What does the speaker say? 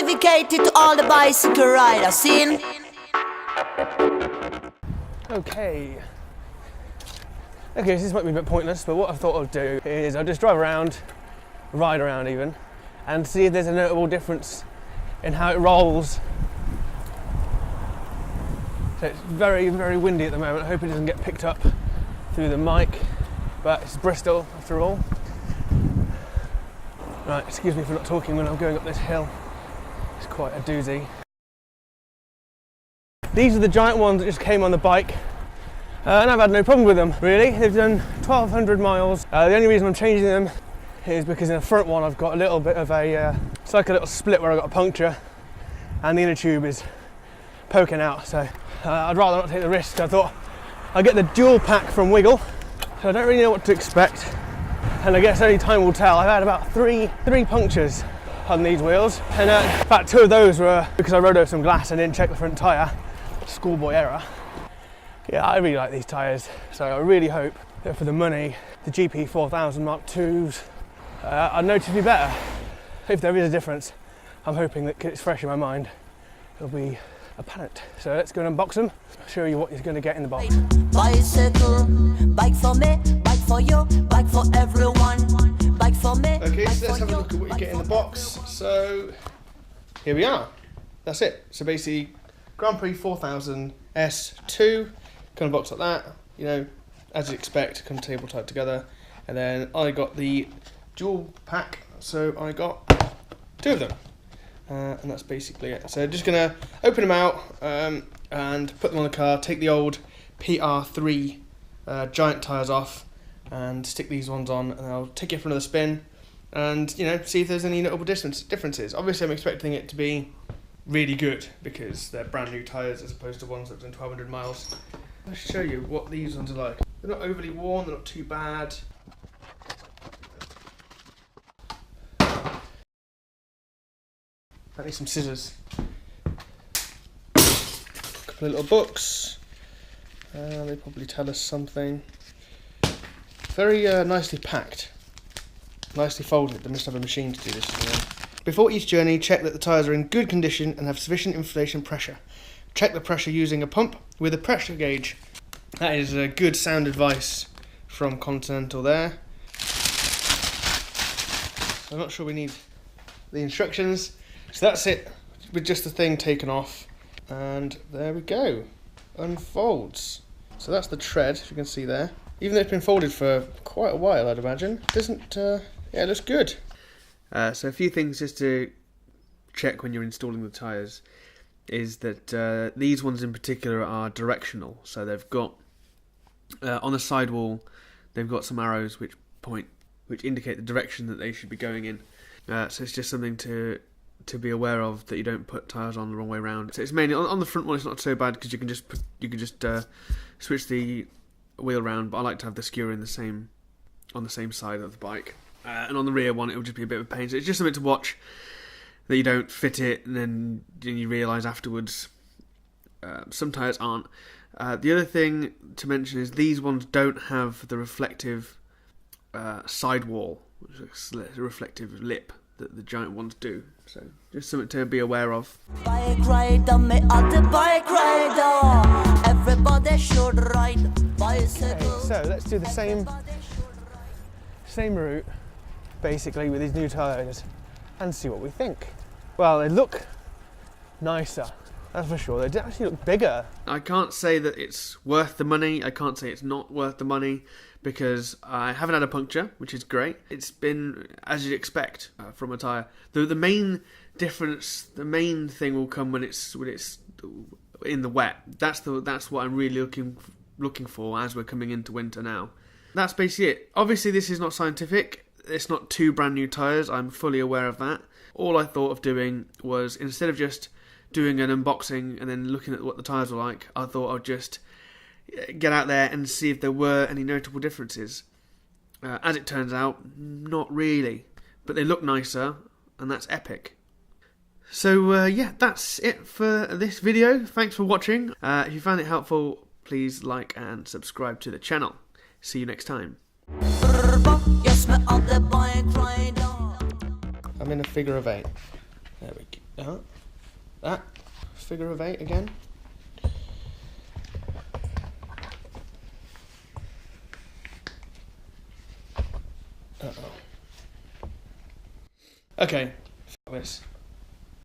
dedicated to all the bicycle riders. Seen? Okay, this might be a bit pointless, but what I thought I'd do is I'll just drive around, ride around even, and see if there's a notable difference in how it rolls. So it's very, very windy at the moment. I hope it doesn't get picked up through the mic, but it's Bristol after all. Right, excuse me for not talking when I'm going up this hill. It's quite a doozy. These are the giant ones that just came on the bike, and I've had no problem with them really. They've done 1,200 miles. The only reason I'm changing them is because in the front one I've got a little bit of a, it's like a little split where I've got a puncture and the inner tube is poking out, so I'd rather not take the risk. I thought I'd get the dual pack from Wiggle, so I don't really know what to expect, and I guess only time will tell. I've had about three punctures on these wheels, and in fact 2 of those were because I rode over some glass and didn't check the front tyre. Schoolboy error. Yeah, I really like these tyres, so I really hope that for the money, the GP4000 Mark IIs are noticeably better. If there is a difference, I'm hoping that it's fresh in my mind, it'll be apparent. So let's go and unbox them, show you what you're going to get in the box. Bicycle, bike for me, bike for you, bike for everyone, bike for me. Okay, so let's have a look at what you get in the box. So here we are. That's it. So basically, Grand Prix 4000 S2, kind of box like that, you know, as you expect, kind of table tied together. And then I got the dual pack, so I got 2 of them. And that's basically it. So just gonna open them out and put them on the car, take the old PR3 giant tyres off and stick these ones on, and I'll take it for another spin and, you know, see if there's any notable differences. Obviously I'm expecting it to be really good because they're brand new tyres as opposed to ones that have done 1,200 miles. I'll show you what these ones are like. They're not overly worn, they're not too bad. I need some scissors. A couple of little books. They probably tell us something. Very nicely packed. Nicely folded. They must have a machine to do this for them. Before each journey, check that the tyres are in good condition and have sufficient inflation pressure. Check the pressure using a pump with a pressure gauge. That is good sound advice from Continental there. I'm not sure we need the instructions. So that's it, with just the thing taken off. And there we go. Unfolds. So that's the tread, if you can see there. Even though it's been folded for quite a while, I'd imagine. Doesn't, yeah, it looks good. So a few things just to check when you're installing the tyres is that these ones in particular are directional. So they've got, on the sidewall, they've got some arrows which indicate the direction that they should be going in. So it's just something to be aware of, that you don't put tyres on the wrong way around. So it's mainly, on the front one it's not so bad because you can just switch the wheel around, but I like to have the skewer on the same side of the bike. And on the rear one, it will just be a bit of a pain. So it's just something to watch, that you don't fit it and then you realise afterwards some tyres aren't. The other thing to mention is these ones don't have the reflective sidewall, the reflective lip that the giant ones do. So just something to be aware of. Bike rider, me at the bike rider. Everybody should ride bicycle. Okay, so let's do the same route, basically, with these new tyres and see what we think. Well, they look nicer, that's for sure. They actually look bigger. I can't say that it's worth the money. I can't say it's not worth the money because I haven't had a puncture, which is great. It's been as you'd expect from a tyre. The main difference, the main thing will come when it's in the wet. That's what I'm really looking for as we're coming into winter now. That's basically it. Obviously this is not scientific. It's not 2 brand new tyres. I'm fully aware of that. All I thought of doing was, instead of just doing an unboxing and then looking at what the tyres were like, I thought I'd just get out there and see if there were any notable differences. As it turns out, not really. But they look nicer, and that's epic. So yeah, that's it for this video. Thanks for watching. If you found it helpful, please like and subscribe to the channel. See you next time. I'm in a figure of 8. There we go. That figure of 8 again. Uh-oh. Okay, fuck this.